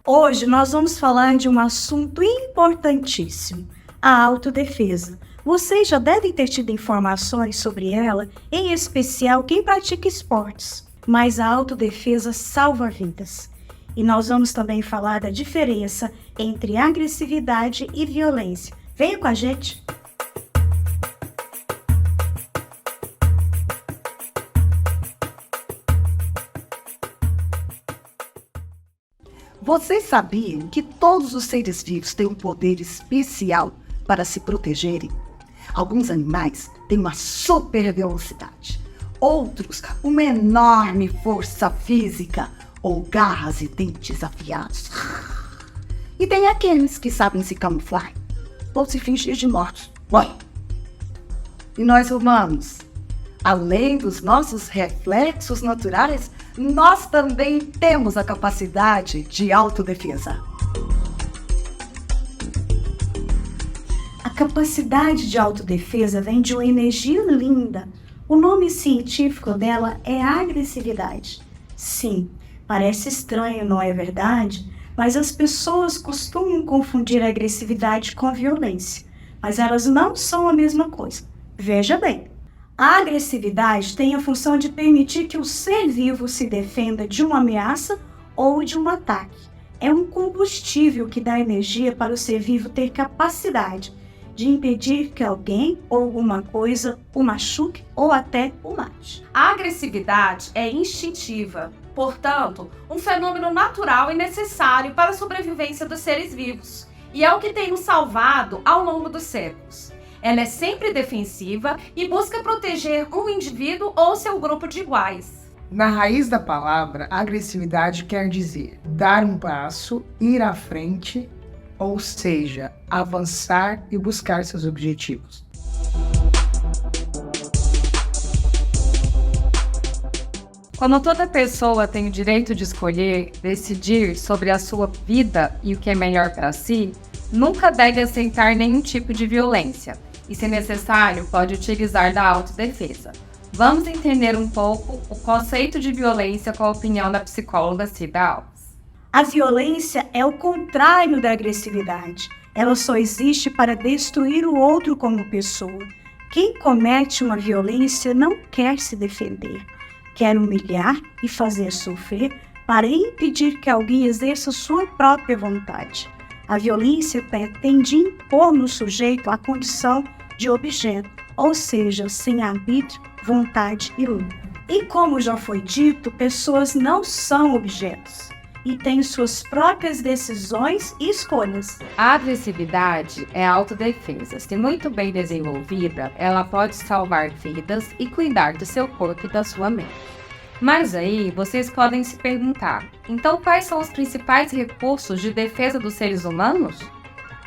Hoje nós vamos falar de um assunto importantíssimo, a autodefesa. Vocês já devem ter tido informações sobre ela, em especial quem pratica esportes, mas a autodefesa salva vidas. E nós vamos também falar da diferença entre agressividade e violência. Venha com a gente! Vocês sabiam que todos os seres vivos têm um poder especial para se protegerem? Alguns animais têm uma super velocidade, outros uma enorme força física ou garras e dentes afiados. E tem aqueles que sabem se camuflar ou se fingir de mortos. Ué! E nós humanos, além dos nossos reflexos naturais, nós também temos a capacidade de autodefesa. A capacidade de autodefesa vem de uma energia linda. O nome científico dela é agressividade. Sim, parece estranho, não é verdade? Mas as pessoas costumam confundir a agressividade com a violência. Mas elas não são a mesma coisa. Veja bem. A agressividade tem a função de permitir que o ser vivo se defenda de uma ameaça ou de um ataque. É um combustível que dá energia para o ser vivo ter capacidade de impedir que alguém ou alguma coisa o machuque ou até o mate. A agressividade é instintiva, portanto, um fenômeno natural e necessário para a sobrevivência dos seres vivos, e é o que tem nos salvado ao longo dos séculos. Ela é sempre defensiva e busca proteger um indivíduo ou seu grupo de iguais. Na raiz da palavra, agressividade quer dizer dar um passo, ir à frente, ou seja, avançar e buscar seus objetivos. Como toda pessoa tem o direito de escolher, decidir sobre a sua vida e o que é melhor para si, nunca deve aceitar nenhum tipo de violência. E, se necessário, pode utilizar da autodefesa. Vamos entender um pouco o conceito de violência com a opinião da psicóloga Cida Alves. A violência é o contrário da agressividade. Ela só existe para destruir o outro como pessoa. Quem comete uma violência não quer se defender. Quer humilhar e fazer sofrer para impedir que alguém exerça sua própria vontade. A violência pretende impor no sujeito a condição de objeto, ou seja, sem arbítrio, vontade e luta. E como já foi dito, pessoas não são objetos e têm suas próprias decisões e escolhas. A agressividade é a autodefesa. Se muito bem desenvolvida, ela pode salvar vidas e cuidar do seu corpo e da sua mente. Mas aí, vocês podem se perguntar, então quais são os principais recursos de defesa dos seres humanos?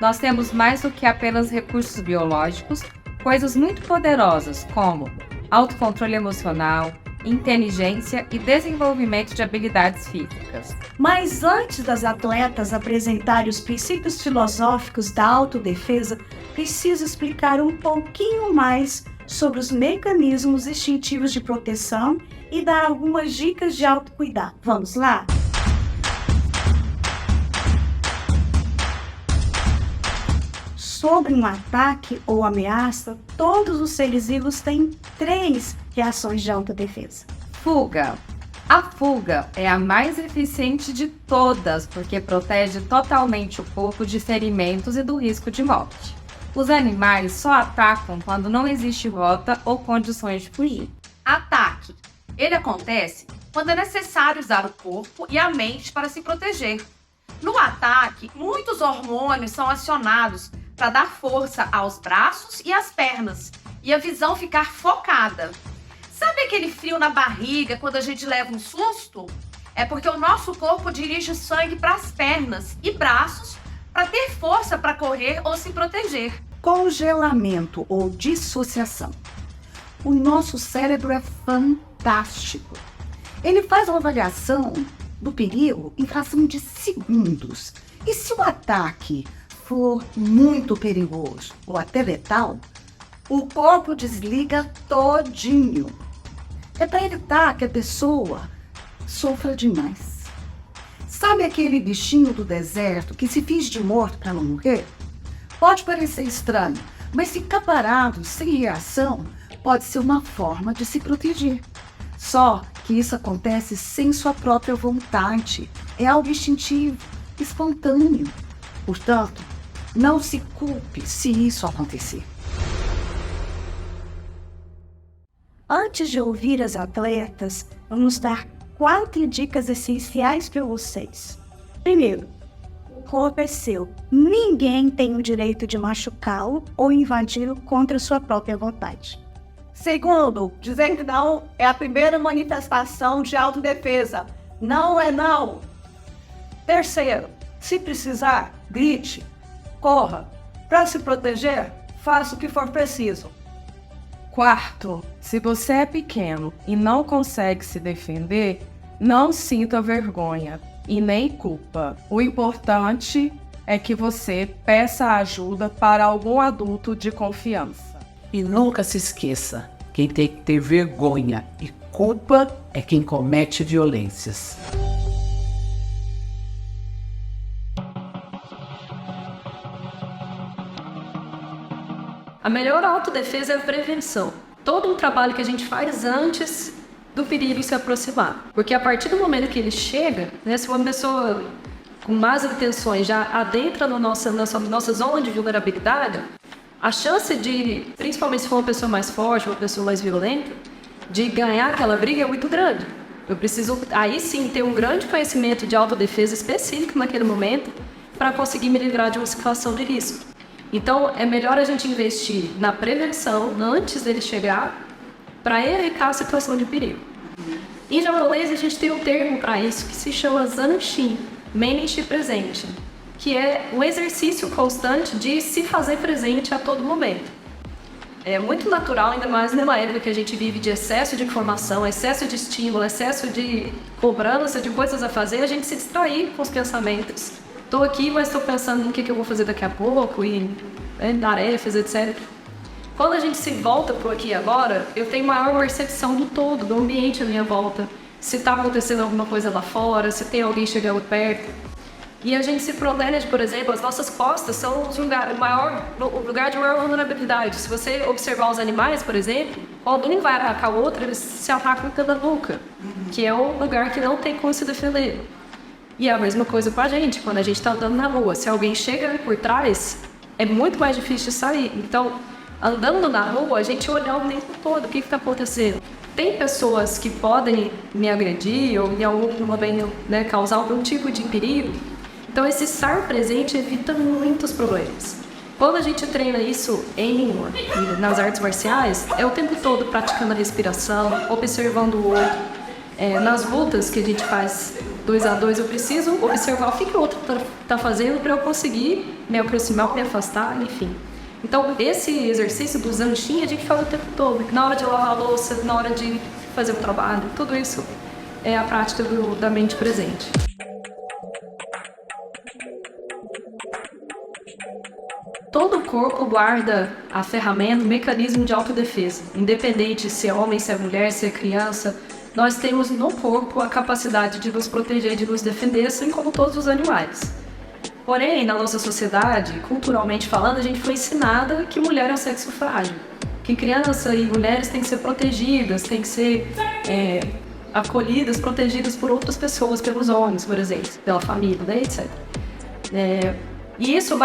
Nós temos mais do que apenas recursos biológicos, coisas muito poderosas como autocontrole emocional, inteligência e desenvolvimento de habilidades físicas. Mas antes das atletas apresentarem os princípios filosóficos da autodefesa, preciso explicar um pouquinho mais sobre os mecanismos instintivos de proteção e dar algumas dicas de autocuidado. Vamos lá? Sobre um ataque ou ameaça, todos os seres vivos têm 3 reações de autodefesa. Fuga. A fuga é a mais eficiente de todas, porque protege totalmente o corpo de ferimentos e do risco de morte. Os animais só atacam quando não existe rota ou condições de fugir. Ataque. Ele acontece quando é necessário usar o corpo e a mente para se proteger. No ataque, muitos hormônios são acionados para dar força aos braços e às pernas e a visão ficar focada. Sabe aquele frio na barriga quando a gente leva um susto? É porque o nosso corpo dirige o sangue para as pernas e braços para ter força para correr ou se proteger. Congelamento ou dissociação. O nosso cérebro é fantástico. Ele faz uma avaliação do perigo em fração de segundos. E se o ataque for muito perigoso ou até letal, o corpo desliga todinho. É para evitar que a pessoa sofra demais. Sabe aquele bichinho do deserto que se finge de morto para não morrer? Pode parecer estranho, mas ficar parado, sem reação, pode ser uma forma de se proteger. Só que isso acontece sem sua própria vontade. É algo instintivo, espontâneo. Portanto, não se culpe se isso acontecer. Antes de ouvir as atletas, vamos dar 4 dicas essenciais para vocês. Primeiro, o corpo é seu. Ninguém tem o direito de machucá-lo ou invadi-lo contra sua própria vontade. Segundo, dizer que não é a primeira manifestação de autodefesa. Não é não. Terceiro, se precisar, grite, corra. Para se proteger, faça o que for preciso. Quarto, se você é pequeno e não consegue se defender, não sinta vergonha e nem culpa. O importante é que você peça ajuda para algum adulto de confiança. E nunca se esqueça, quem tem que ter vergonha e culpa é quem comete violências. A melhor autodefesa é a prevenção. Todo um trabalho que a gente faz antes do perigo se aproximar. Porque a partir do momento que ele chega, né, se uma pessoa com más intenções já adentra na nossa zona de vulnerabilidade, a chance de, principalmente se for uma pessoa mais forte, uma pessoa mais violenta, de ganhar aquela briga é muito grande. Eu preciso, aí sim, ter um grande conhecimento de autodefesa específico naquele momento para conseguir me livrar de uma situação de risco. Então, é melhor a gente investir na prevenção antes dele chegar para evitar a situação de perigo. Em japonês, a gente tem um termo para isso que se chama zanshin, mente presente, que é um exercício constante de se fazer presente a todo momento. É muito natural, ainda mais numa época que a gente vive de excesso de informação, excesso de estímulo, excesso de cobrança de coisas a fazer, a gente se distrair com os pensamentos. Estou aqui, mas estou pensando no que eu vou fazer daqui a pouco, e tarefas, etc. Quando a gente se volta para o aqui e agora, eu tenho maior percepção do todo, do ambiente à minha volta. Se está acontecendo alguma coisa lá fora, se tem alguém chegando perto. E a gente se protege, por exemplo, as nossas costas são o lugar de maior vulnerabilidade. Se você observar os animais, por exemplo, quando um vai atacar o outro, eles se atacam pela nuca, que é o lugar que não tem como se defender. E é a mesma coisa com a gente, quando a gente está andando na rua. Se alguém chega por trás, é muito mais difícil de sair. Então, andando na rua, a gente olha o tempo todo, o que está acontecendo. Tem pessoas que podem me agredir ou em algum momento, né, causar algum tipo de perigo. Então, esse estar presente evita muitos problemas. Quando a gente treina isso nas artes marciais, é o tempo todo praticando a respiração, observando o outro. Nas lutas que a gente faz 2 a 2, eu preciso observar o que o outro está fazendo para eu conseguir me aproximar, me afastar, enfim. Então, esse exercício do zanshin a gente fala o tempo todo. Na hora de lavar a louça, na hora de fazer o trabalho, tudo isso é a prática da mente presente. Todo o corpo guarda a ferramenta, o mecanismo de autodefesa. Independente se é homem, se é mulher, se é criança, nós temos no corpo a capacidade de nos proteger, de nos defender, assim como todos os animais. Porém, na nossa sociedade, culturalmente falando, a gente foi ensinada que mulher é um sexo frágil. Que criança e mulheres têm que ser protegidas, têm que ser acolhidas, protegidas por outras pessoas, pelos homens, por exemplo, pela família, né, etc. E isso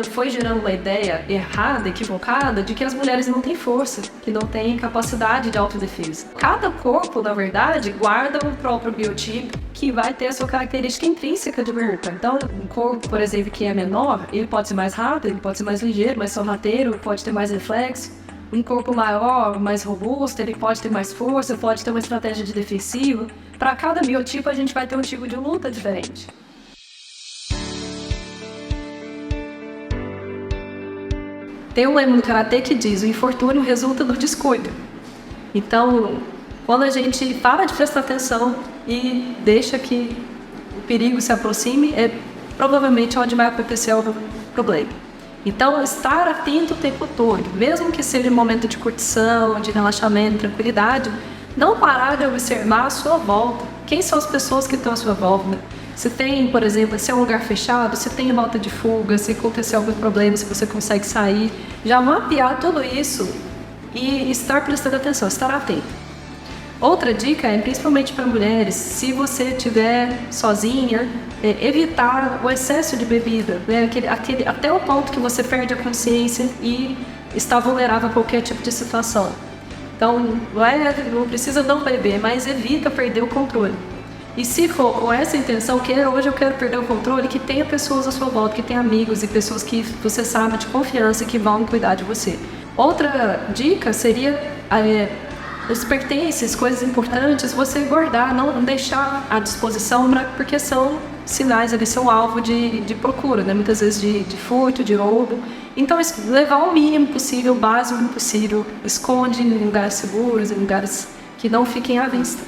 foi gerando uma ideia errada, equivocada, de que as mulheres não têm força, que não têm capacidade de autodefesa. Cada corpo, na verdade, guarda um próprio biotipo que vai ter a sua característica intrínseca de luta. Então, um corpo, por exemplo, que é menor, ele pode ser mais rápido, ele pode ser mais ligeiro, mais sorrateiro, pode ter mais reflexo. Um corpo maior, mais robusto, ele pode ter mais força, pode ter uma estratégia de defensivo. Para cada biotipo, a gente vai ter um tipo de luta diferente. Tem um lema no karatê que diz: o infortúnio resulta do descuido. Então, quando a gente para de prestar atenção e deixa que o perigo se aproxime, é provavelmente onde vai acontecer o problema. Então, estar atento o tempo todo, mesmo que seja um momento de curtição, de relaxamento, tranquilidade, não parar de observar a sua volta. quem são as pessoas que estão à sua volta. Se tem, por exemplo, se é um lugar fechado, se tem rota de fuga, se acontecer algum problema, se você consegue sair, já mapear tudo isso e estar prestando atenção, estar atento. Outra dica é, principalmente para mulheres, se você estiver sozinha, evitar o excesso de bebida, né? Até o ponto que você perde a consciência e está vulnerável a qualquer tipo de situação. Então, não precisa não beber, mas evita perder o controle. E se for com essa intenção, que hoje eu quero perder o controle, que tenha pessoas à sua volta, que tenha amigos e pessoas que você sabe de confiança que vão cuidar de você. Outra dica seria os pertences, coisas importantes, você guardar, não deixar à disposição, porque são sinais, eles são alvo de procura, né? Muitas vezes de furto, de roubo. Então, levar o mínimo possível, o básico possível, esconde em lugares seguros, em lugares que não fiquem à vista.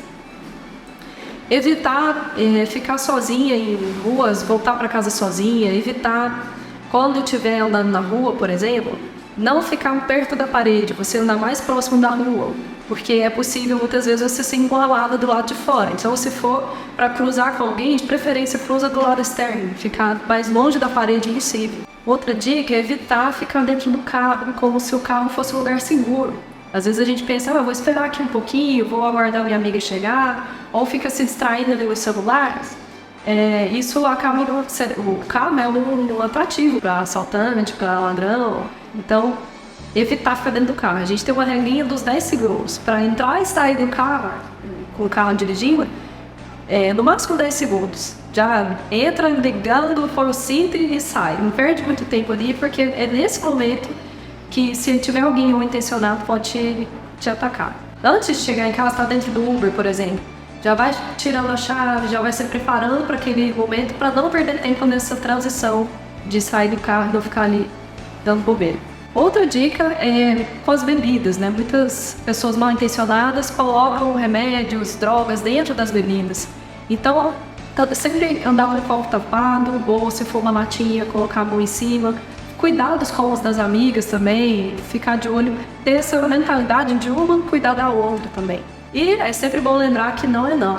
Evitar ficar sozinha em ruas, voltar para casa sozinha, evitar, quando estiver andando na rua, por exemplo, não ficar perto da parede, você andar mais próximo da rua, porque é possível muitas vezes você ser encurralada do lado de fora. Então, se for para cruzar com alguém, de preferência cruza do lado externo, ficar mais longe da parede possível. Outra dica é evitar ficar dentro do carro, como se o carro fosse um lugar seguro. Às vezes a gente pensa, vou esperar aqui um pouquinho, vou aguardar minha amiga chegar, ou fica se distraindo ali os celulares. Isso acaba, o carro é um atrativo para assaltante, para ladrão. Então, evitar ficar dentro do carro. A gente tem uma regrinha dos 10 segundos. Para entrar e sair do carro, com o carro dirigindo, no máximo 10 segundos. Já entra ligando o cinto e sai. Não perde muito tempo ali, porque é nesse momento que, se tiver alguém mal intencionado, pode te atacar. Antes de chegar em casa, está dentro do Uber, por exemplo, já vai tirando a chave, já vai se preparando para aquele momento, para não perder tempo nessa transição de sair do carro e não ficar ali dando bobeira. Outra dica é com as bebidas, né? Muitas pessoas mal intencionadas colocam remédios, drogas dentro das bebidas. Então, sempre andar com o copo tapado, ou se for uma latinha, colocar a mão em cima. Cuidar dos colos das amigas também, ficar de olho, ter essa mentalidade de uma cuidar da outra também. E é sempre bom lembrar que não é não.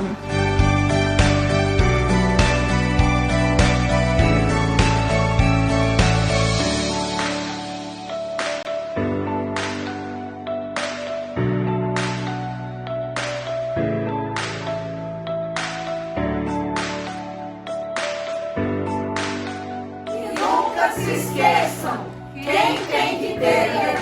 Nunca se esqueçam, quem tem que ter